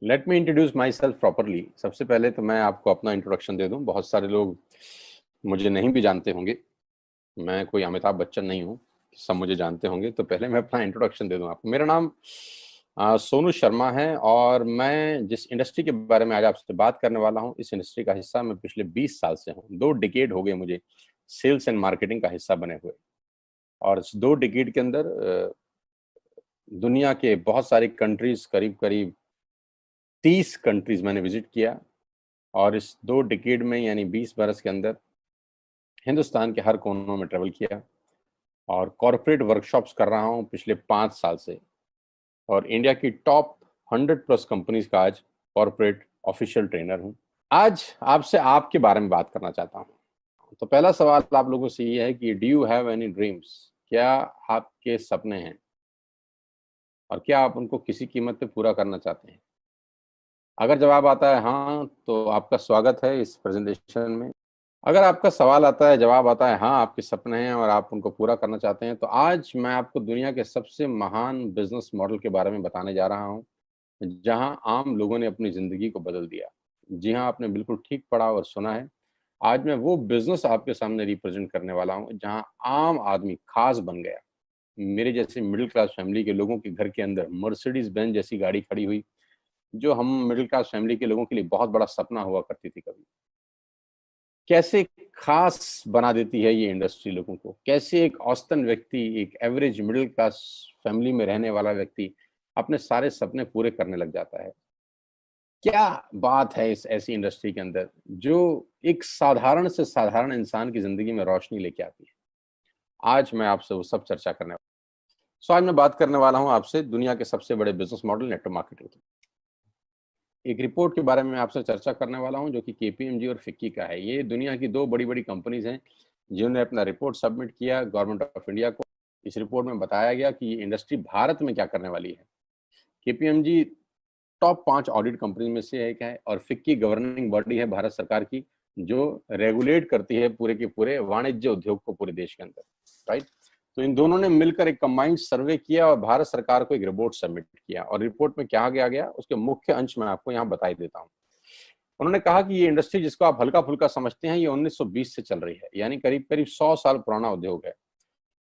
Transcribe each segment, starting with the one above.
Let me introduce my self properly. सबसे पहले तो मैं आपको अपना इंट्रोडक्शन दे दूं। बहुत सारे लोग मुझे नहीं भी जानते होंगे। मैं कोई अमिताभ बच्चन नहीं हूं, सब मुझे जानते होंगे। तो पहले मैं अपना इंट्रोडक्शन दे दूं आपको। मेरा नाम सोनू शर्मा है और मैं जिस इंडस्ट्री के बारे में आज आपसे बात करने वाला हूं, इस इंडस्ट्री का हिस्सा मैं पिछले 20 साल से हूं। 2 डिकेड हो गए मुझे सेल्स एंड मार्केटिंग का हिस्सा बने हुए। और इस 2 डिकेड के अंदर दुनिया के बहुत सारी कंट्रीज, करीब करीब 30 कंट्रीज मैंने विजिट किया। और इस 2 डिकेड में यानी 20 बरस के अंदर हिंदुस्तान के हर कोनों में ट्रेवल किया और कॉरपोरेट वर्कशॉप्स कर रहा हूं पिछले 5 साल से। और इंडिया की टॉप 100 प्लस कंपनीज का आज कॉरपोरेट ऑफिशियल ट्रेनर हूं। आज आपसे आपके बारे में बात करना चाहता हूं। तो पहला सवाल आप लोगों से ये है कि do you have any dreams? क्या आपके सपने हैं और क्या आप उनको किसी कीमत पे पूरा करना चाहते हैं? अगर जवाब आता है हाँ, तो आपका स्वागत है इस प्रेजेंटेशन में। अगर आपका सवाल आता है, जवाब आता है हाँ, आपके सपने हैं और आप उनको पूरा करना चाहते हैं, तो आज मैं आपको दुनिया के सबसे महान बिजनेस मॉडल के बारे में बताने जा रहा हूं, जहां आम लोगों ने अपनी जिंदगी को बदल दिया। जी हाँ, आपने बिल्कुल ठीक पढ़ा और सुना है। आज मैं वो बिजनेस आपके सामने रिप्रेजेंट करने वाला हूं, जहां आम आदमी खास बन गया। मेरे जैसे मिडिल क्लास फैमिली के लोगों के घर के अंदर मर्सिडीज बेंज जैसी गाड़ी खड़ी हुई, जो हम मिडिल क्लास फैमिली के लोगों के लिए बहुत बड़ा सपना हुआ करती थी कभी। कैसे खास बना देती है ये इंडस्ट्री लोगों को। कैसे एक औसतन व्यक्ति, एक एवरेज मिडिल क्लास फैमिली में रहने वाला व्यक्ति अपने सारे सपने पूरे करने लग जाता है। क्या बात है इस ऐसी इंडस्ट्री के अंदर जो एक साधारण से साधारण इंसान की जिंदगी में रोशनी लेके आती है। आज मैं आपसे वो सब चर्चा करने वाला हूं। आज मैं बात करने वाला हूं आपसे दुनिया के सबसे बड़े बिजनेस मॉडल नेटवर्क मार्केटिंग। एक रिपोर्ट के बारे में आपसे चर्चा करने वाला हूं, जो कि केपीएमजी और फिक्की का है। ये दुनिया की 2 बड़ी बड़ी कंपनीज हैं जिन्होंने अपना रिपोर्ट सबमिट किया गवर्नमेंट ऑफ इंडिया को। इस रिपोर्ट में बताया गया कि ये इंडस्ट्री भारत में क्या करने वाली है। केपीएमजी टॉप 5 ऑडिट कंपनी में से एक है और फिक्की गवर्निंग बॉडी है भारत सरकार की, जो रेगुलेट करती है पूरे के पूरे वाणिज्य उद्योग को पूरे देश के अंदर, राइट। तो इन दोनों ने मिलकर एक कंबाइंड सर्वे किया और भारत सरकार को एक रिपोर्ट सबमिट किया। और रिपोर्ट में क्या गया उसके मुख्य अंश में आपको यहाँ बताई देता हूँ। उन्होंने कहा कि ये इंडस्ट्री जिसको आप हल्का फुल्का समझते हैं, ये 1920 से चल रही है, यानी करीब करीब 100 साल पुराना उद्योग है।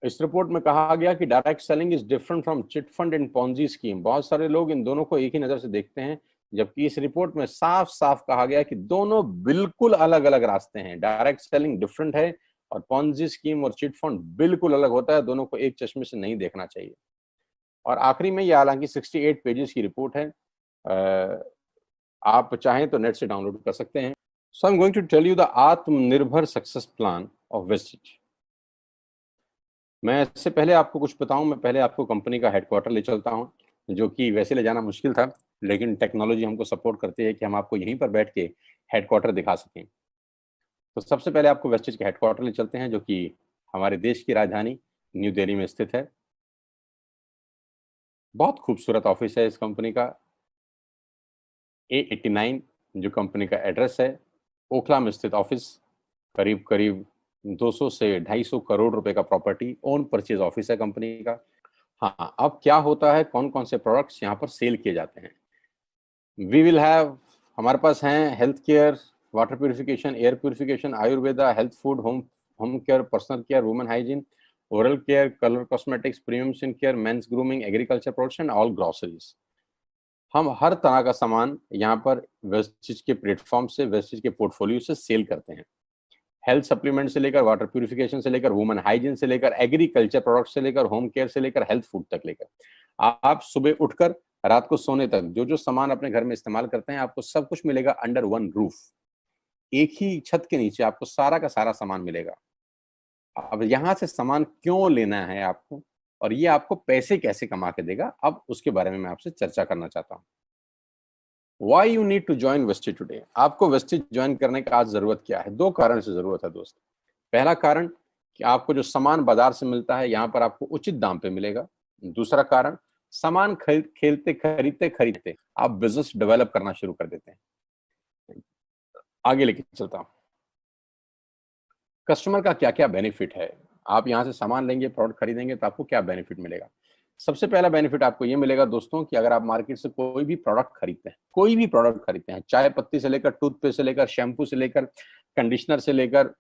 इस रिपोर्ट में कहा गया कि direct selling is different from chit fund and Ponzi scheme. बहुत सारे लोग इन दोनों को एक ही नजर से देखते हैं, जबकि इस रिपोर्ट में साफ साफ कहा गया कि दोनों बिल्कुल अलग अलग रास्ते हैं। डायरेक्ट सेलिंग डिफरेंट है और पॉन्जी स्कीम और चिट फंड बिल्कुल अलग होता है। दोनों को एक चश्मे से नहीं देखना चाहिए। और आखिरी में ये हालांकि 68 पेजेस की रिपोर्ट है, आप चाहें तो नेट से डाउनलोड कर सकते हैं। So I am going to tell you the आत्मनिर्भर सक्सेस प्लान ऑफ वेस्टिज। मैं इससे पहले आपको कुछ बताऊं, मैं पहले आपको कंपनी का हेडक्वार्टर ले चलता हूं, जो कि वैसे ले जाना मुश्किल था, लेकिन टेक्नोलॉजी हमको सपोर्ट करती है कि हम आपको यहीं पर बैठ के हेडक्वार्टर दिखा सकें। तो सबसे पहले आपको वेस्टिज के हेडक्वार्टर ले चलते हैं, जो कि हमारे देश की राजधानी न्यू दिल्ली में स्थित है। बहुत खूबसूरत ऑफिस है इस कंपनी का। A89 जो कंपनी का एड्रेस है, ओखला में स्थित ऑफिस। करीब करीब 200 से 250 करोड़ रुपए का प्रॉपर्टी ओन परचेज ऑफिस है कंपनी का। हाँ, अब क्या होता है, कौन कौन से प्रोडक्ट्स यहाँ पर सेल किए जाते हैं। वी विल हैव, हमारे पास हैं health care, water purification, air purification, Ayurveda, health food, home home care, personal care, women hygiene, oral care, colour cosmetics, premium skin care, mains grooming, agriculture products and all groceries. हम हर तरह का सामान यहाँ पर Vestige के platform से, Vestige के portfolio से सेल करते हैं। हेल्थ सप्लीमेंट से लेकर, वाटर प्यूरिफिकेशन से लेकर, वुमेन हाइजीन से लेकर, एग्रीकल्चर प्रोडक्ट से लेकर, होम केयर से लेकर, हेल्थ फूड तक लेकर, आप सुबह उठकर रात को सोने तक जो जो सामान अपने घर में इस्तेमाल करते हैं, आपको सब कुछ मिलेगा अंडर वन रूफ। एक ही छत के नीचे आपको सारा का सारा सामान मिलेगा। अब यहाँ से सामान क्यों लेना है आपको, और ये आपको पैसे कैसे कमा के देगा, अब उसके बारे में मैं आपसे चर्चा करना चाहता हूँ। Why you need to join Vestige today? आपको वेस्टिज ज्वाइन करने का आज जरूरत क्या है? 2 कारण से जरूरत है दोस्त। पहला कारण कि आपको जो सामान बाजार से मिलता है, यहाँ पर आपको उचित दाम पे मिलेगा। दूसरा कारण, सामान खरीदते खरीदते आप बिजनेस डेवलप करना शुरू कर देते हैं। आगे लेके चलता हूँ। कस्टमर का क्या क्या बेनिफिट है, आप यहाँ से सामान लेंगे, प्रोडक्ट खरीदेंगे तो आपको क्या बेनिफिट मिलेगा। सबसे पहला बेनिफिट आपको ये मिलेगा दोस्तों कि अगर आप मार्केट से कोई भी प्रोडक्ट खरीदते हैं, कोई भी प्रोडक्ट खरीदते हैं, चाय पत्ती से लेकर टूथपेस्ट से लेकर शैम्पू से लेकर कंडीशनर से लेकर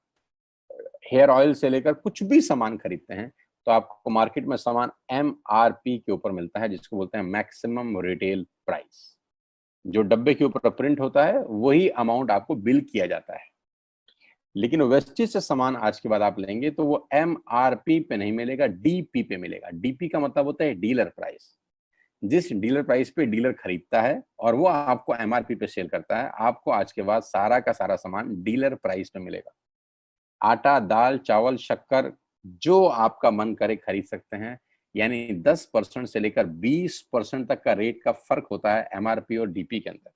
हेयर ऑयल से लेकर कुछ भी सामान खरीदते हैं, तो आपको मार्केट में सामान MRP के ऊपर मिलता है, जिसको बोलते हैं मैक्सिमम रिटेल प्राइस। जो डब्बे के ऊपर प्रिंट होता है वही अमाउंट आपको बिल किया जाता है। लेकिन वेस्टेज से सामान आज के बाद आप लेंगे तो वो MRP पे नहीं मिलेगा, DP पे मिलेगा। DP का मतलब होता है डीलर प्राइस। जिस डीलर प्राइस पे डीलर खरीदता है और वो आपको MRP पे सेल करता है, आपको आज के बाद सारा का सारा सामान डीलर प्राइस पे मिलेगा। आटा, दाल, चावल, शक्कर जो आपका मन करे खरीद सकते हैं। यानी 10% से लेकर 20% तक का रेट का फर्क होता है MRP और DP के अंदर।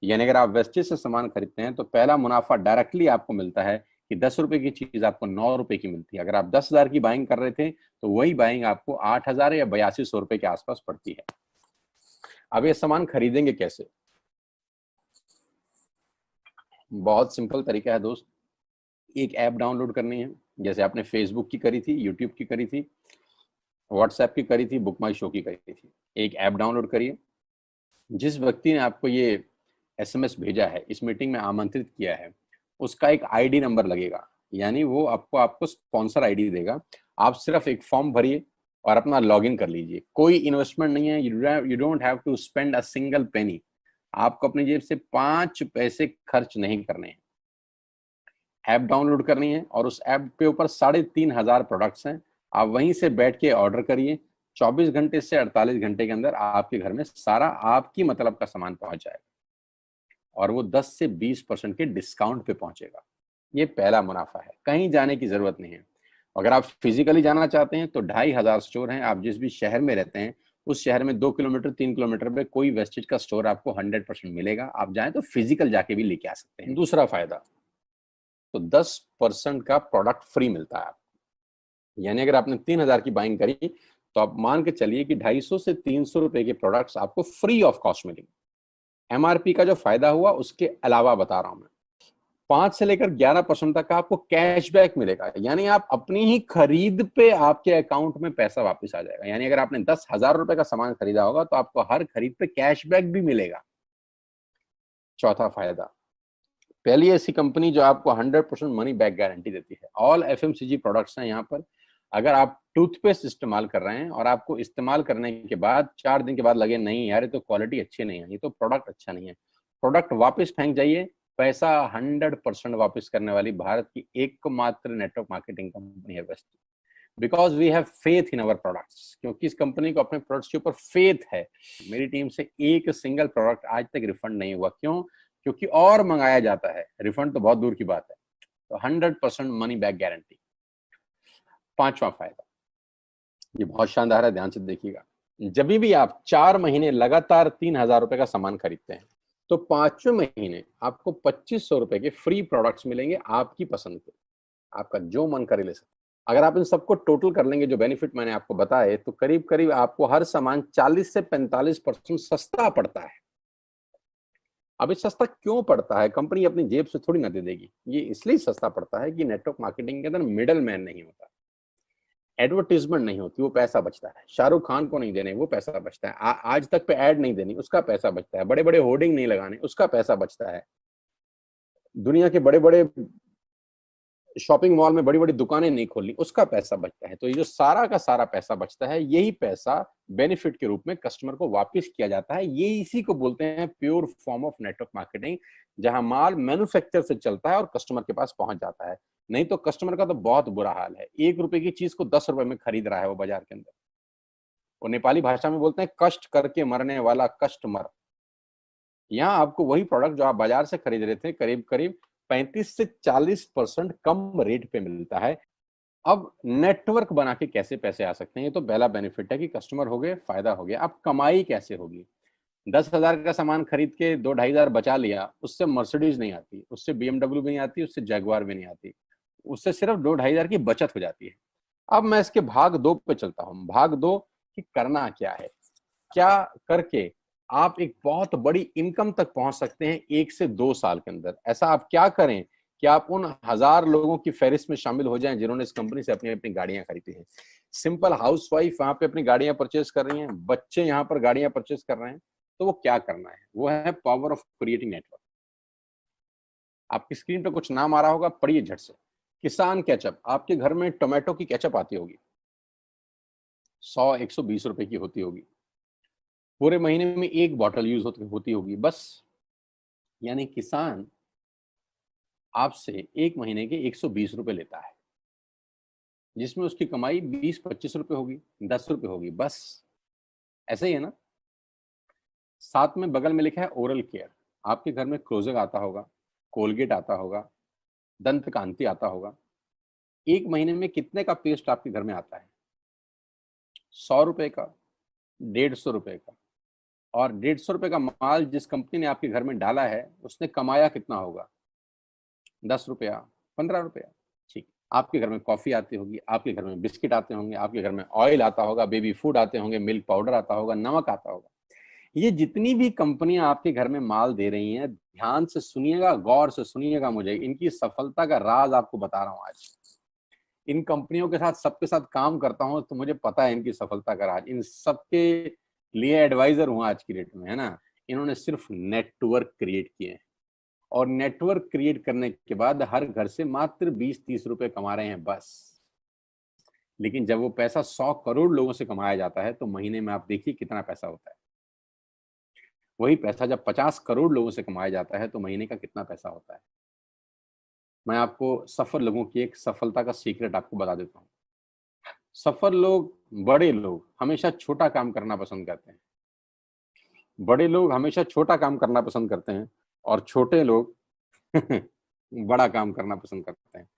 यानी अगर आप वेस्टेज से सामान खरीदते हैं तो पहला मुनाफा डायरेक्टली आपको मिलता है कि 10 रुपए की चीज आपको 9 रुपए की मिलती है। अगर आप 10,000 की बाइंग कर रहे थे तो वही बाइंग आपको 8,000 या 8200 रुपए के आसपास पड़ती है। अब ये सामान खरीदेंगे कैसे? बहुत सिंपल तरीका है दोस्त। एक ऐप डाउनलोड करनी है, जैसे आपने फेसबुक की करी थी, यूट्यूब की करी थी, व्हाट्सएप की करी थी, बुक माई शो की करी थी। एक ऐप डाउनलोड करिए। जिस व्यक्ति ने आपको ये SMS भेजा है, इस मीटिंग में आमंत्रित किया है, उसका एक ID नंबर लगेगा, यानी वो आपको स्पॉन्सर ID देगा। आप सिर्फ एक फॉर्म भरिए और अपना लॉगिन कर लीजिए। कोई इन्वेस्टमेंट नहीं है, you don't have to spend a single penny. आपको अपनी जेब से 5 पैसे खर्च नहीं करने हैं। ऐप डाउनलोड करनी है और उस ऐप पे ऊपर 3,500 प्रोडक्ट्स हैं। आप वहीं से बैठ के ऑर्डर करिए। 24 घंटे से 48 घंटे के अंदर आपके घर में सारा आपकी मतलब का सामान पहुंच जाएगा और वो 10 से 20% के डिस्काउंट पे पहुंचेगा। ये पहला मुनाफा है, कहीं जाने की जरूरत नहीं है। अगर आप फिजिकली जाना चाहते हैं तो 2,500 स्टोर हैं। आप जिस भी शहर में रहते हैं उस शहर में 2 किलोमीटर 3 किलोमीटर पे कोई वेस्टेज का स्टोर आपको 100% मिलेगा। आप जाएं तो फिजिकल जाके भी लेके आ सकते हैं। दूसरा फायदा, तो 10% का प्रोडक्ट फ्री मिलता है आपको। यानी अगर आपने 3,000 की बाइंग करी तो आप मान के चलिए कि 250 से 300 रुपए के प्रोडक्ट्स आपको फ्री ऑफ कॉस्ट मिलेंगे। MRP का जो फायदा हुआ उसके अलावा बता रहा हूं मैं, 5 से लेकर 11% तक का आपको कैशबैक मिलेगा। यानी आप अपनी ही खरीद पे आपके अकाउंट में पैसा वापस आ जाएगा। यानी अगर आपने 10,000 रुपए का सामान खरीदा होगा तो आपको हर खरीद पे कैशबैक भी मिलेगा। चौथा फायदा, पहली ऐसी कंपनी जो आपको 100% मनी बैक गारंटी देती है। ऑल FMCG प्रोडक्ट्स हैं यहाँ पर। अगर आप टूथपेस्ट इस्तेमाल कर रहे हैं और आपको इस्तेमाल करने के बाद 4 दिन के बाद लगे नहीं यार ये तो क्वालिटी अच्छी नहीं है, ये तो प्रोडक्ट अच्छा नहीं है, प्रोडक्ट वापस फेंक जाइए। पैसा 100% वापस करने वाली भारत की एकमात्र नेटवर्क मार्केटिंग कंपनी है वेस्ट। Because we have faith in our products, क्योंकि इस कंपनी को अपने प्रोडक्ट्स के ऊपर फेथ है। मेरी टीम से एक सिंगल प्रोडक्ट आज तक रिफंड नहीं हुआ। क्यों? क्योंकि और मंगाया जाता है, रिफंड तो बहुत दूर की बात है। तो 100% मनी बैक गारंटी। पांचवा फायदा, ये बहुत शानदार है, ध्यान से देखिएगा। जब भी आप 4 महीने लगातार 3,000 रुपए का सामान खरीदते हैं तो 5वें महीने आपको 2,500 रुपए के फ्री प्रोडक्ट्स मिलेंगे आपकी पसंद के। आपका जो मन करे ले सकते। अगर आप इन सबको टोटल कर लेंगे जो बेनिफिट मैंने आपको बताए, तो करीब करीब आपको हर सामान 40 से 45% सस्ता पड़ता है। अब ये सस्ता क्यों पड़ता है? कंपनी अपनी जेब से थोड़ी ना दे देगी। ये इसलिए सस्ता पड़ता है कि नेटवर्क मार्केटिंग के अंदर मिडल मैन नहीं होता, एडवर्टीजमेंट नहीं होती, वो पैसा बचता है। शाहरुख खान को नहीं देने, वो पैसा बचता है। आज तक पे ऐड नहीं देनी, उसका पैसा बचता है। बड़े बड़े होर्डिंग नहीं लगाने, उसका पैसा बचता है। दुनिया के बड़े बड़े शॉपिंग मॉल में बड़ी बड़ी दुकानें नहीं खोलनी, उसका पैसा बचता है। तो ये जो सारा का सारा पैसा बचता है, यही पैसा बेनिफिट के रूप में कस्टमर को वापस किया जाता है। ये इसी को बोलते हैं pure form of network marketing, जहां माल मैन्युफैक्चर से चलता है और कस्टमर के पास पहुंच जाता है। नहीं तो कस्टमर का तो बहुत बुरा हाल है। 1 रुपए की चीज को 10 रुपए में खरीद रहा है वो बाजार के अंदर। वो नेपाली भाषा में बोलते हैं कष्ट करके मरने वाला कस्टमर। यहाँ आपको वही प्रोडक्ट जो आप बाजार से खरीद रहे थे करीब करीब 35 से 40% कम रेट पे मिलता है। अब नेटवर्क बना के कैसे पैसे आ सकते हैं? ये तो पहला बेनिफिट है कि कस्टमर हो गए, फायदा हो गया। अब कमाई कैसे होगी? 10,000 का सामान खरीद के 2-2,500 बचा लिया, उससे मर्सिडीज नहीं आती, उससे BMW भी नहीं आती, उससे जगुआर भी नहीं आती, उससे सिर्फ 2-2,500 की बचत हो जाती है। अब मैं इसके भाग 2 पे चलता हूँ। भाग 2 कि करना क्या है, क्या करके आप एक बहुत बड़ी इनकम तक पहुंच सकते हैं 1 से 2 साल के अंदर। ऐसा आप क्या करें कि आप उन 1000 लोगों की फहरिस्त में शामिल हो जाएं जिन्होंने इस कंपनी से अपनी अपनी गाड़ियां खरीदी हैं। सिंपल हाउसवाइफ वहां पे अपनी गाड़ियां परचेज कर रही हैं, बच्चे यहाँ पर गाड़ियां परचेज कर रहे हैं, तो वो क्या करना है? वो है पावर ऑफ क्रिएटिंग नेटवर्क। आपकी स्क्रीन पे कुछ नाम आ रहा होगा, पढ़िए झट से। किसान केचप, आपके घर में टोमेटो की केचप आती होगी, 100-120 रुपए की होती होगी, पूरे महीने में एक बॉटल यूज होती होगी बस। यानी किसान आपसे एक महीने के 120 रुपए लेता है, जिसमें उसकी कमाई 20-25 रुपए होगी, 10 रुपए होगी बस। ऐसे ही है ना। साथ में बगल में लिखा है ओरल केयर। आपके घर में क्लोजर आता होगा, कोलगेट आता होगा, दंत कांति आता होगा। एक महीने में कितने का पेस्ट आपके घर में आता है? 100 रुपए का, 150 रुपए का। और 150 रुपए का माल जिस कंपनी ने आपके घर में डाला है, उसने कमाया कितना होगा? 10 रुपया, 15 रुपया। ठीक। आपके घर में कॉफी आती होगी, आपके घर में बिस्किट आते होंगे, आपके घर में ऑयल आता होगा, बेबी फूड आते होंगे, मिल्क पाउडर आता होगा, नमक आता होगा। ये जितनी भी कंपनियां आपके घर में माल दे रही हैं, ध्यान से सुनिएगा, गौर से सुनिएगा, मुझे इनकी सफलता का राज आपको बता रहा हूं आज। इन कंपनियों के साथ सबके साथ काम करता हूं तो मुझे पता है इनकी सफलता का राज। इन सबके लिए एडवाइजर हूं आज की डेट में, है ना। इन्होंने सिर्फ नेटवर्क क्रिएट किए हैं, और नेटवर्क क्रिएट करने के बाद हर घर से मात्र 20-30 रुपए कमा रहे हैं बस। लेकिन जब वो पैसा 100 करोड़ लोगों से कमाया जाता है तो महीने में आप देखिए कितना पैसा होता है। वही पैसा जब 50 करोड़ लोगों से कमाया जाता है तो महीने का कितना पैसा होता है। मैं आपको सफल लोगों की एक सफलता का सीक्रेट आपको बता देता हूँ। सफल लोग, बड़े लोग हमेशा छोटा काम करना पसंद करते हैं। बड़े लोग हमेशा छोटा काम करना पसंद करते हैं, और छोटे लोग बड़ा काम करना पसंद करते हैं।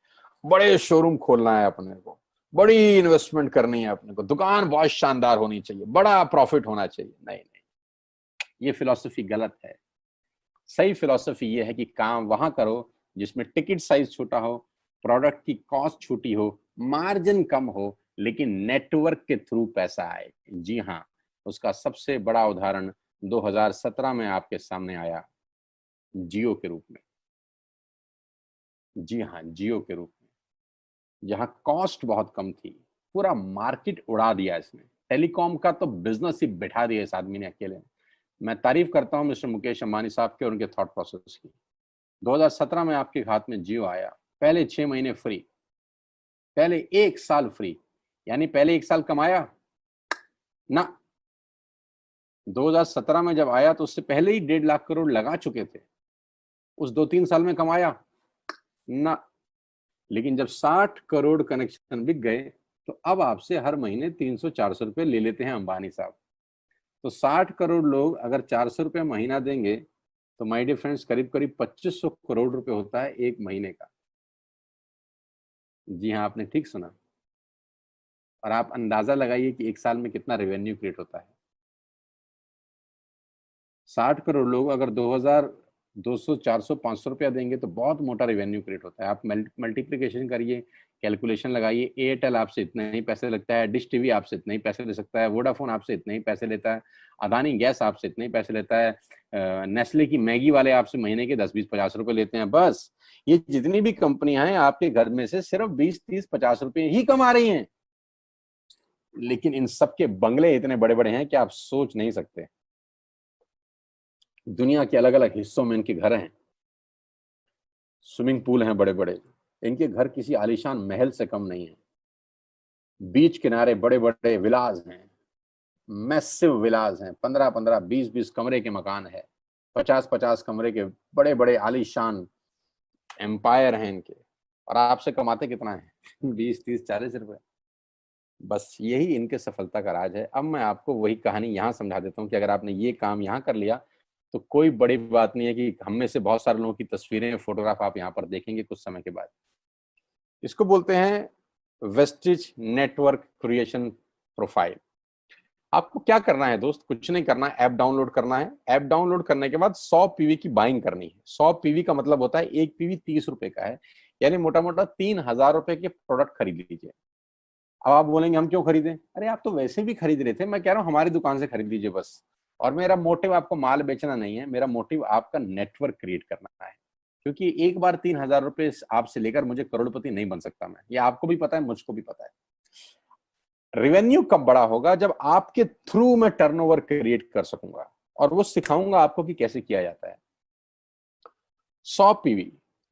बड़े शोरूम खोलना है अपने को, बड़ी इन्वेस्टमेंट करनी है अपने को, दुकान बहुत शानदार होनी चाहिए, बड़ा प्रॉफिट होना चाहिए। नहीं नहीं, ये फिलॉसफी गलत है। सही फिलॉसफी ये है कि काम वहां करो जिसमें टिकट साइज छोटा हो, प्रोडक्ट की कॉस्ट छोटी हो, मार्जिन कम हो, लेकिन नेटवर्क के थ्रू पैसा आए। जी हाँ, उसका सबसे बड़ा उदाहरण 2017 में आपके सामने आया, जियो के रूप में। जी हाँ, जियो के रूप में, जहां कॉस्ट बहुत कम थी, पूरा मार्केट उड़ा दिया इसने। टेलीकॉम का तो बिजनेस ही बिठा दिया इस आदमी ने अकेले। मैं तारीफ करता हूं मिस्टर मुकेश अंबानी साहब के और उनके थॉट प्रोसेस की। 2017 में आपके हाथ में जियो आया, पहले 6 महीने फ्री, पहले 1 साल फ्री। यानी पहले 1 साल कमाया ना। 2017 में जब आया तो उससे पहले ही 1.5 लाख करोड़ लगा चुके थे। उस 2-3 साल में कमाया ना। लेकिन जब 60 करोड़ कनेक्शन बिक गए तो अब आपसे हर महीने 300-400 रुपए ले लेते हैं अंबानी साहब। तो 60 करोड़ लोग अगर 400 रुपए महीना देंगे तो माय डियर फ्रेंड्स, करीब करीब 2500 करोड़ रुपए होता है एक महीने का। जी हाँ, आपने ठीक सुना। और आप अंदाजा लगाइए कि 1 साल में कितना रेवेन्यू क्रिएट होता है। 60 करोड़ लोग अगर 2000, 200, 400, 500 रुपया देंगे तो बहुत मोटा रेवेन्यू क्रिएट होता है। आप मल्टीप्लिकेशन करिए, कैलकुलेशन लगाइए। एयरटेल आपसे इतने ही पैसे लगता है, डिश टीवी आपसे इतने ही पैसे ले सकता है, वोडाफोन आपसे इतने ही पैसे लेता है, अदानी गैस आपसे इतने ही पैसे लेता है, नेस्ले की मैगी वाले आपसे महीने के 10-20-50 रुपए लेते हैं बस। ये जितनी भी कंपनियां हैं आपके घर में से सिर्फ 20-30-50 रुपए ही कमा रही हैं। लेकिन इन सबके बंगले इतने बड़े बड़े हैं कि आप सोच नहीं सकते। दुनिया के अलग अलग हिस्सों में इनके घर हैं, स्विमिंग पूल हैं बड़े बड़े। इनके घर किसी आलीशान महल से कम नहीं है। बीच किनारे बड़े बड़े विलाज हैं, मैसिव विलाज हैं, 15-15, 20-20 कमरे के मकान है, 50-50 कमरे के बड़े बड़े आलीशान एम्पायर हैं इनके। और आपसे कमाते कितना है? 20-30-40 रुपए। बस यही इनके सफलता का राज है। अब मैं आपको वही कहानी यहाँ समझा देता हूँ कि अगर आपने ये काम यहाँ कर लिया तो कोई बड़ी बात नहीं है कि हम में से बहुत सारे लोगों की तस्वीरें, फोटोग्राफ आप यहाँ पर देखेंगे कुछ समय के बाद। इसको बोलते हैं वेस्टिज नेटवर्क क्रिएशन प्रोफाइल। आपको क्या करना है दोस्त? कुछ नहीं करना है, ऐप डाउनलोड करना है। ऐप डाउनलोड करने के बाद 100 पीवी की बाइंग करनी है। 100 पीवी का मतलब होता है एक पीवी 30 रुपए का है, यानी मोटा मोटा 3000 रुपए के प्रोडक्ट खरीद लीजिए। अब आप बोलेंगे हम क्यों खरीदें? अरे आप तो वैसे भी खरीद रहे थे, मैं कह रहा हूँ हमारी दुकान से खरीद लीजिए बस। और मेरा मोटिव आपको माल बेचना नहीं है, मेरा मोटिव आपका नेटवर्क क्रिएट करना है। क्योंकि एक बार 3,000 रुपए आपसे लेकर मुझे करोड़पति नहीं बन सकता मैं, ये आपको भी पता है, मुझको भी पता है। रेवेन्यू कब बड़ा होगा? जब आपके थ्रू मैं टर्नओवर क्रिएट कर सकूंगा और वो सिखाऊंगा आपको कि कैसे किया जाता है। 100 पीवी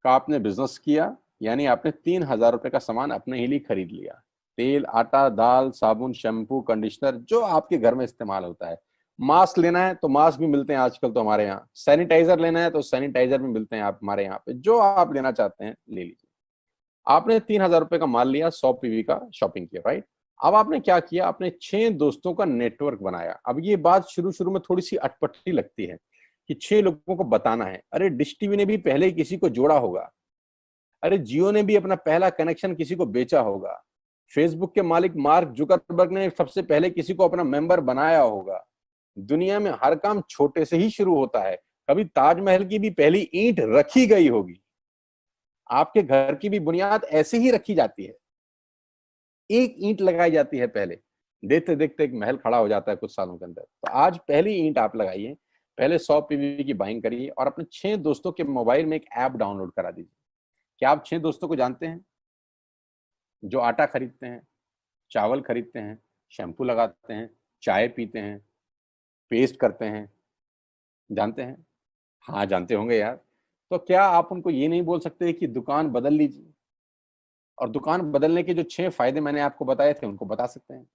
का आपने बिजनेस किया, यानी आपने 3,000 रुपए का सामान अपने ही लिए खरीद लिया। तेल, आटा, दाल, साबुन, शैम्पू, कंडीशनर, जो आपके घर में इस्तेमाल होता है। मास्क लेना है तो मास्क भी मिलते हैं आजकल तो हमारे यहाँ। सैनिटाइजर लेना है तो सैनिटाइजर भी मिलते हैं आप हमारे यहाँ पे। जो आप लेना चाहते हैं ले लीजिए। आपने 3,000 रुपए का माल लिया, 100 पीवी का शॉपिंग किया, राइट? अब आपने क्या किया? आपने 6 दोस्तों का नेटवर्क बनाया। अब ये बात शुरू शुरू में थोड़ी सी अटपटी लगती है कि 6 लोगों को बताना है। अरे डिश टीवी ने भी पहले किसी को जोड़ा होगा, अरे जियो ने भी अपना पहला कनेक्शन किसी को बेचा होगा, फेसबुक के मालिक मार्क जुकरबर्ग ने सबसे पहले किसी को अपना मेंबर बनाया होगा। दुनिया में हर काम छोटे से ही शुरू होता है। कभी ताजमहल की भी पहली ईंट रखी गई होगी। आपके घर की भी बुनियाद ऐसे ही रखी जाती है। एक ईंट लगाई जाती है पहले, देखते देखते एक महल खड़ा हो जाता है कुछ सालों के अंदर। तो आज पहली ईंट आप लगाइए, पहले 100 पीवी की बाइंग करिए और अपने 6 दोस्तों के मोबाइल में एक ऐप डाउनलोड करा दीजिए। क्या आप 6 दोस्तों को जानते हैं जो आटा खरीदते हैं, चावल खरीदते हैं, शैम्पू लगाते हैं, चाय पीते हैं, पेस्ट करते हैं? जानते हैं? हाँ जानते होंगे यार। तो क्या आप उनको ये नहीं बोल सकते कि दुकान बदल लीजिए? और दुकान बदलने के जो 6 फायदे मैंने आपको बताए थे उनको बता सकते हैं।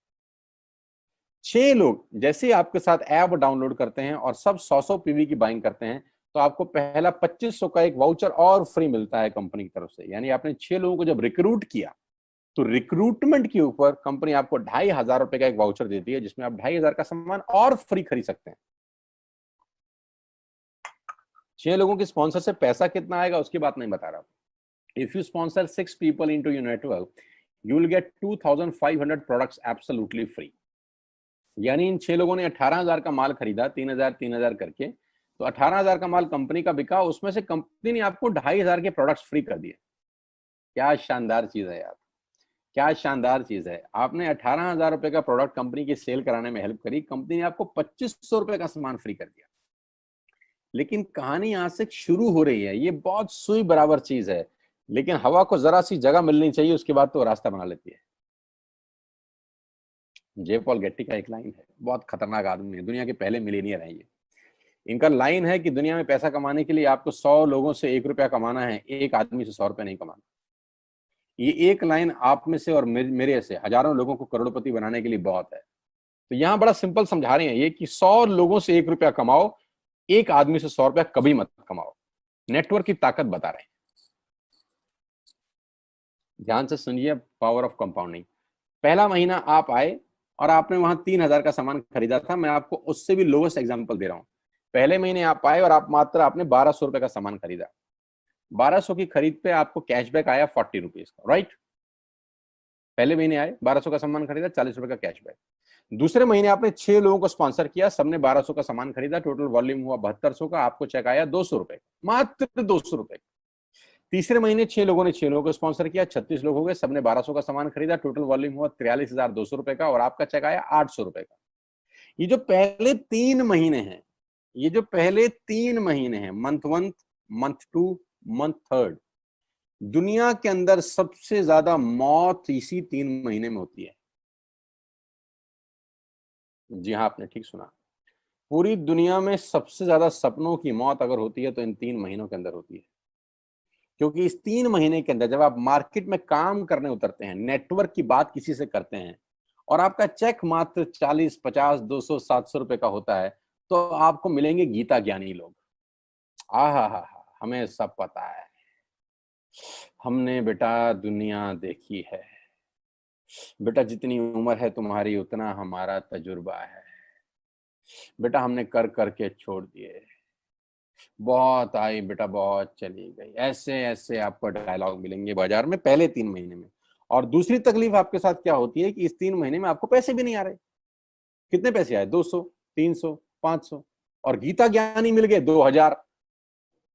6 लोग जैसे ही आपके साथ ऐप डाउनलोड करते हैं और सब 100 पीवी की बाइंग करते हैं, तो आपको पहला 2500 का एक वाउचर और फ्री मिलता है कंपनी की तरफ से। यानी आपने 6 लोगों को जब रिक्रूट किया तो रिक्रूटमेंट के ऊपर कंपनी आपको 2,500 रुपए का एक वाउचर देती है, जिसमें आप 2,500 का सामान और फ्री खरीद सकते हैं। 6 लोगों की स्पॉन्सर से पैसा कितना आएगा उसकी बात नहीं बता रहा। If you sponsor 6 people into your network, you will get 2,500 products absolutely free. यानी इन 6 लोगों ने 18,000 का माल खरीदा, 3,000 करके, तो 18,000 का माल कंपनी का बिका, उसमें से कंपनी ने आपको 2,500 के प्रोडक्ट्स फ्री कर दिए। क्या शानदार चीज है यार, क्या शानदार चीज है। आपने 18,000 रुपए का प्रोडक्ट कंपनी की सेल कराने में हेल्प करी, कंपनी ने आपको 2,500 रुपए का सामान फ्री कर दिया। लेकिन कहानी यहां से शुरू हो रही है। ये बहुत सुई बराबर चीज है, लेकिन हवा को जरा सी जगह मिलनी चाहिए, उसके बाद तो रास्ता बना लेती है। जे पॉल गेट्टी का एक लाइन है, बहुत खतरनाक आदमी है, दुनिया के पहले मिलीनियर है ये। इनका लाइन है कि दुनिया में पैसा कमाने के लिए आपको 100 लोगों से 1 रुपया कमाना है, एक आदमी से 100 रुपया नहीं कमाना। ये एक लाइन आप में से और मेरे से हजारों लोगों को करोड़पति बनाने के लिए बहुत है। तो यहां बड़ा सिंपल समझा रहे हैं ये कि 100 लोगों से 1 रुपया कमाओ, एक आदमी से 100 रुपया कभी मत कमाओ। नेटवर्क की ताकत बता रहे हैं। ध्यान से सुनिए, पावर ऑफ कंपाउंडिंग। पहला महीना आप आए और आपने वहां 3,000 का सामान खरीदा था। मैं आपको उससे भी लोवेस्ट एग्जांपल दे रहा हूं। पहले महीने आप आए और आपने 1,200 रुपए का सामान खरीदा। 1,200 की खरीद पे आपको कैशबैक आया 40 रुपीज का, राइट? पहले महीने आए, 1,200 का सामान खरीदा, 40 रुपए का कैशबैक। दूसरे महीने आपने 6 लोगों को स्पॉन्सर किया, सबने 1,200 का सामान खरीदा, टोटल वॉल्यूम हुआ 7,200 का, आपको चेक आया 200 रुपए, मात्र 200 रुपए। तीसरे महीने 6 लोगों ने 6 लोगों को स्पॉन्सर किया, 36 लोग हो गए, सबने 1,200 का सामान खरीदा, टोटल वॉल्यूम हुआ 43,200 रुपए का, और आपका चेक आया 800 रुपए का। ये जो पहले 3 महीने हैं, ये जो पहले 3 महीने हैं, मंथ 1, मंथ 2, मंथ 3, दुनिया के अंदर सबसे ज्यादा मौत इसी 3 महीने में होती है। जी हाँ, आपने ठीक सुना। पूरी दुनिया में सबसे ज्यादा सपनों की मौत अगर होती है तो इन 3 महीनों के अंदर होती है। क्योंकि इस 3 महीने के अंदर जब आप मार्केट में काम करने उतरते हैं, नेटवर्क की बात किसी से करते हैं और आपका चेक मात्र 40, 50, 200, 700 रुपए का होता है, तो आपको मिलेंगे गीता ज्ञानी लोग। आहा, हमें सब पता है, हमने बेटा दुनिया देखी है, बेटा जितनी उम्र है तुम्हारी उतना हमारा तजुर्बा है, बेटा हमने कर करके छोड़ दिए, बहुत आई बेटा बहुत चली गई। ऐसे ऐसे आपको डायलॉग मिलेंगे बाजार में पहले 3 महीने में। और दूसरी तकलीफ आपके साथ क्या होती है कि इस 3 महीने में आपको पैसे भी नहीं आ रहे। कितने पैसे आए? 200, 300, 500, और गीता ज्ञानी मिल गए 2,000।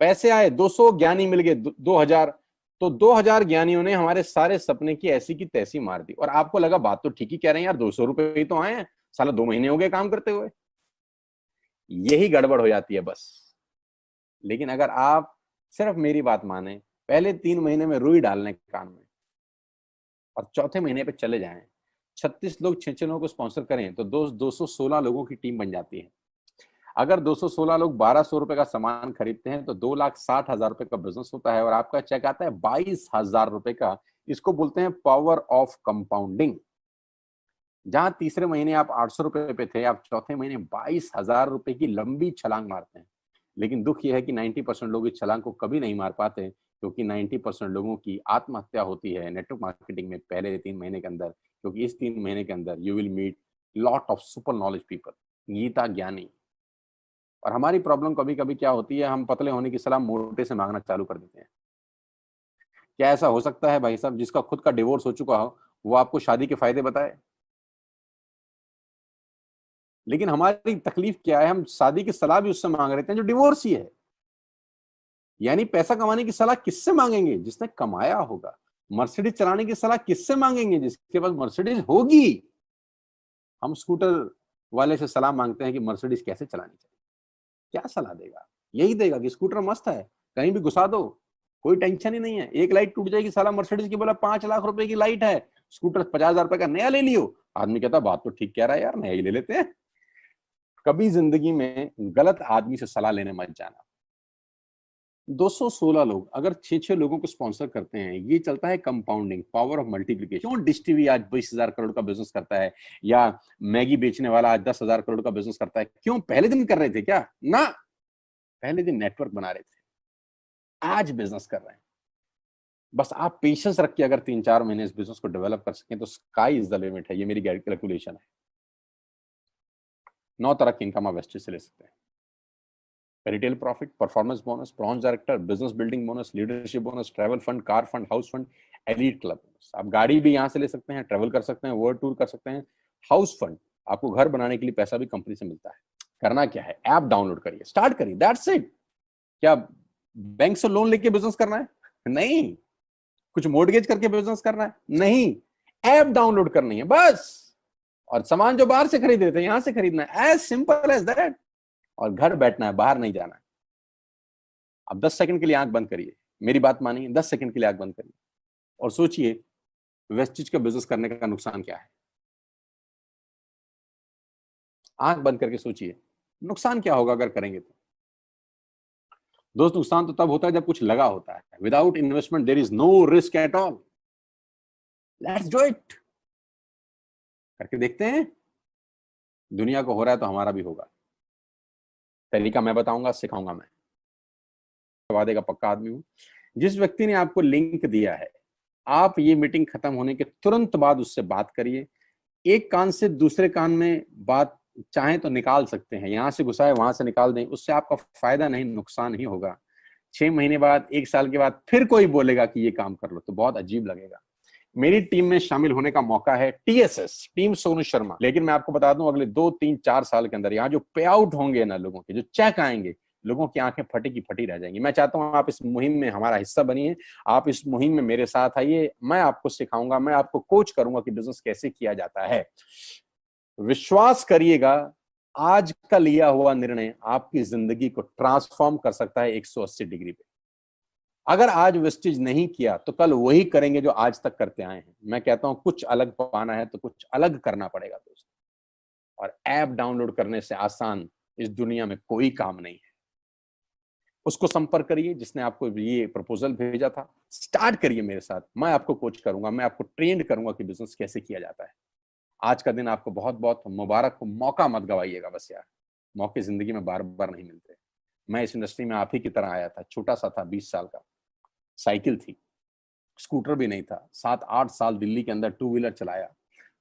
पैसे आए 200, ज्ञानी मिल गए 2,000। तो 2,000 ज्ञानियों ने हमारे सारे सपने की ऐसी की तैसी मार दी। और आपको लगा बात तो ठीक ही कह रहे हैं यार, 200 रुपए ही तो आए हैं, साला 2 महीने हो गए काम करते हुए। यही गड़बड़ हो जाती है बस। लेकिन अगर आप सिर्फ मेरी बात माने, पहले 3 महीने में रुई डालने कान में और चौथे महीने पे चले जाएं। 36 लोग 6 लोगों को स्पॉन्सर करें तो 216 लोगों की टीम बन जाती है। अगर 216 लोग 1200 रुपए का सामान खरीदते हैं तो 2,60,000 रुपए का बिजनेस होता है और आपका चेक आता है 22,000 रुपए का। इसको बोलते हैं पावर ऑफ कंपाउंडिंग। जहां तीसरे महीने आप 800 रुपए पे थे, आप चौथे महीने 22,000 रुपए की लंबी छलांग मारते हैं। लेकिन दुख यह है कि 90% लोग इस छलांग को कभी नहीं मार पाते, क्योंकि 90% लोगों की आत्महत्या होती है नेटवर्क मार्केटिंग में पहले 3 महीने के अंदर। क्योंकि इस 3 महीने के अंदर you will meet lot of super knowledge people, Gita ज्ञानी। और हमारी प्रॉब्लम कभी कभी क्या होती है, हम पतले होने की सलाह मोटे से मांगना चालू कर देते हैं। क्या ऐसा हो सकता है भाई साहब, जिसका खुद का डिवोर्स हो चुका हो वो आपको शादी के फायदे बताए? लेकिन हमारी तकलीफ क्या है, हम शादी की सलाह भी उससे मांग रहे हैं जो डिवोर्स ही है। यानी पैसा कमाने की सलाह किससे मांगेंगे? जिसने कमाया होगा। मर्सिडीज चलाने की सलाह किससे मांगेंगे? जिसके पास मर्सिडीज होगी। हम स्कूटर वाले से सलाह मांगते हैं कि मर्सिडीज कैसे चलानी चाहिए। क्या सलाह देगा? यही देगा कि स्कूटर मस्त है, कहीं भी घुसा दो, कोई टेंशन ही नहीं है। एक लाइट टूट जाएगी, साला मर्सिडीज की बोला 5 लाख रुपए की लाइट है, स्कूटर 50,000 रुपए का नया ले लियो। आदमी कहता बात तो ठीक कह रहा है यार, नया ही ले लेते हैं। कभी जिंदगी में गलत आदमी से सलाह लेने मत जाना। 216 लोग अगर 6 लोगों को स्पॉन्सर करते हैं, ये चलता है कंपाउंडिंग, पावर ऑफ मल्टीप्लिकेशन। क्यों डिश टीवी आज 20,000 करोड़ का बिजनेस करता है, या मैगी बेचने वाला आज 10,000 करोड़ का बिजनेस करता है? क्यों? पहले दिन कर रहे थे क्या? ना, पहले दिन नेटवर्क बना रहे थे, आज बिजनेस कर रहे हैं। बस आप पेशेंस रख के अगर 3-4 महीने इस बिजनेस को डेवलप कर सकें तो स्काई इज द लिमिट है। ये मेरी कैलकुलेशन है। 9 तरह की इनकम आप वेस्टेज से ले सकते हैं। Retail profit, performance bonus, bronze director, business building bonus, leadership bonus, travel fund, car fund, house fund, elite club bonus. आप गाड़ी भी यहाँ से ले सकते हैं, ट्रैवल कर सकते हैं, वर्ल्ड टूर कर सकते हैं। हाउस फंड, आपको घर बनाने के लिए पैसा भी कंपनी से मिलता है। करना क्या है, ऐप डाउनलोड करिए, स्टार्ट करिए, दैट्स इट। क्या बैंक से लोन लेके बिजनेस करना है? नहीं। कुछ मोर्टगेज करके बिजनेस करना है? नहीं। ऐप डाउनलोड करनी है बस। और सामान जो बाहर से खरीद रहे थे यहां से खरीदना है, एज सिंपल एज दैट। और घर बैठना है, बाहर नहीं जाना है। अब 10 सेकंड के लिए आंख बंद करिए, मेरी बात मानिए, 10 सेकंड के लिए आंख बंद करिए और सोचिए वेस्टिज का बिजनेस करने का नुकसान क्या है। आंख बंद करके सोचिए नुकसान क्या होगा अगर करेंगे तो। दोस्त, नुकसान तो तब होता है जब कुछ लगा होता है। Without investment there is no risk at all. Let's do it. करके देखते हैं। दुनिया को हो रहा है तो हमारा भी होगा। तरीका मैं बताऊंगा, सिखाऊंगा मैं। वादे का पक्का आदमी हूं। जिस व्यक्ति ने आपको लिंक दिया है, आप ये मीटिंग खत्म होने के तुरंत बाद उससे बात करिए। एक कान से दूसरे कान में बात चाहें तो निकाल सकते हैं, यहां से घुसाए वहां से निकाल दें, उससे आपका फायदा नहीं नुकसान ही होगा। 6 महीने बाद, 1 साल के बाद फिर कोई बोलेगा कि ये काम कर लो तो बहुत अजीब लगेगा। मेरी टीम में शामिल होने का मौका है, टीएसएस, टीम सोनू शर्मा। लेकिन मैं आपको बता दूं, अगले 2-3-4 साल के अंदर यहाँ जो पे आउट होंगे ना लोगों के, जो चेक आएंगे, लोगों की आंखें फटी की फटी रह जाएंगी। मैं चाहता हूं आप इस मुहिम में हमारा हिस्सा बनिए, आप इस मुहिम में मेरे साथ आइए। मैं आपको सिखाऊंगा, मैं आपको कोच करूंगा कि बिजनेस कैसे किया जाता है। विश्वास करिएगा, आज का लिया हुआ निर्णय आपकी जिंदगी को ट्रांसफॉर्म कर सकता है 180 डिग्री पे। अगर आज वेस्टेज नहीं किया तो कल वही करेंगे जो आज तक करते आए हैं। मैं कहता हूं कुछ अलग पाना है तो कुछ अलग करना पड़ेगा दोस्त। और ऐप डाउनलोड करने से आसान इस दुनिया में कोई काम नहीं है। उसको संपर्क करिए जिसने आपको ये प्रपोजल भेजा था। स्टार्ट करिए मेरे साथ, मैं आपको कोच करूंगा, मैं आपको ट्रेन करूंगा कि बिजनेस कैसे किया जाता है। आज का दिन आपको बहुत बहुत मुबारक हो। मौका मत गवाइएगा बस यार, मौके जिंदगी में बार बार नहीं मिलते। मैं इस इंडस्ट्री में आप ही की तरह आया था, छोटा सा था, 20 साल का, साइकिल थी, स्कूटर भी नहीं था। 7-8 साल दिल्ली के अंदर टू व्हीलर चलाया,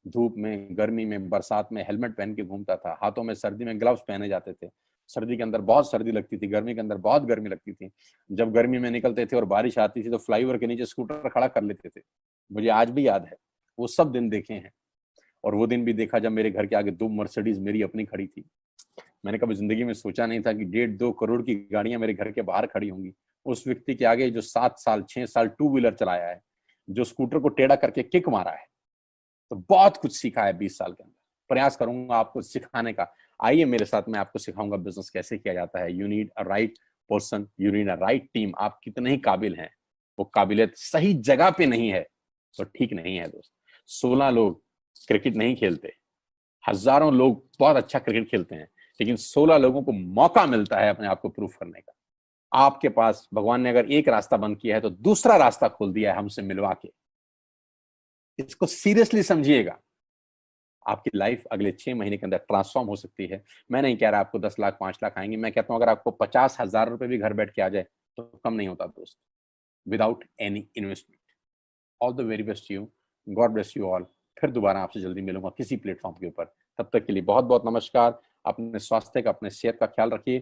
धूप में, गर्मी में, बरसात में हेलमेट पहन के घूमता था। हाथों में सर्दी में ग्लव्स पहने जाते थे। सर्दी के अंदर बहुत सर्दी लगती थी, गर्मी के अंदर बहुत गर्मी लगती थी। जब गर्मी में निकलते थे और बारिश आती थी तो फ्लाईओवर के नीचे स्कूटर खड़ा कर लेते थे। मुझे आज भी याद है, वो सब दिन देखे हैं। और वो दिन भी देखा जब मेरे घर के आगे 2 मर्सिडीज मेरी अपनी खड़ी थी। मैंने कभी जिंदगी में सोचा नहीं था कि 1.5-2 करोड़ की गाड़ियां मेरे घर के बाहर खड़ी होंगी। उस व्यक्ति के आगे जो 7 साल 6 साल टू व्हीलर चलाया है, जो स्कूटर को टेढ़ा करके किक मारा है, तो बहुत कुछ सीखा है 20 साल के अंदर। प्रयास करूंगा आपको सिखाने का। आइए मेरे साथ, मैं आपको सिखाऊंगा बिजनेस कैसे किया जाता है। You need a right person, you need a right team. आप कितने ही काबिल हैं, वो काबिलियत सही जगह पे नहीं है तो ठीक नहीं है दोस्त। 16 लोग क्रिकेट नहीं खेलते, हजारों लोग बहुत अच्छा क्रिकेट खेलते हैं, लेकिन 16 लोगों को मौका मिलता है अपने आप को प्रूफ करने का। आपके पास भगवान ने अगर एक रास्ता बंद किया है तो दूसरा रास्ता खोल दिया है हमसे मिलवा के। इसको सीरियसली समझिएगा। आपकी लाइफ अगले 6 महीने के अंदर ट्रांसफॉर्म हो सकती है। मैं नहीं कह रहा आपको 10 लाख 5 लाख आएंगे, मैं कहता हूं अगर आपको 50,000 रुपए भी घर बैठ के आ जाए तो कम नहीं होता दोस्त, without any investment. All the very best you, God bless you all. फिर दोबारा आपसे जल्दी मिलूंगा किसी प्लेटफॉर्म के ऊपर। तब तक के लिए बहुत बहुत नमस्कार। अपने स्वास्थ्य का, अपने सेहत का ख्याल रखिए।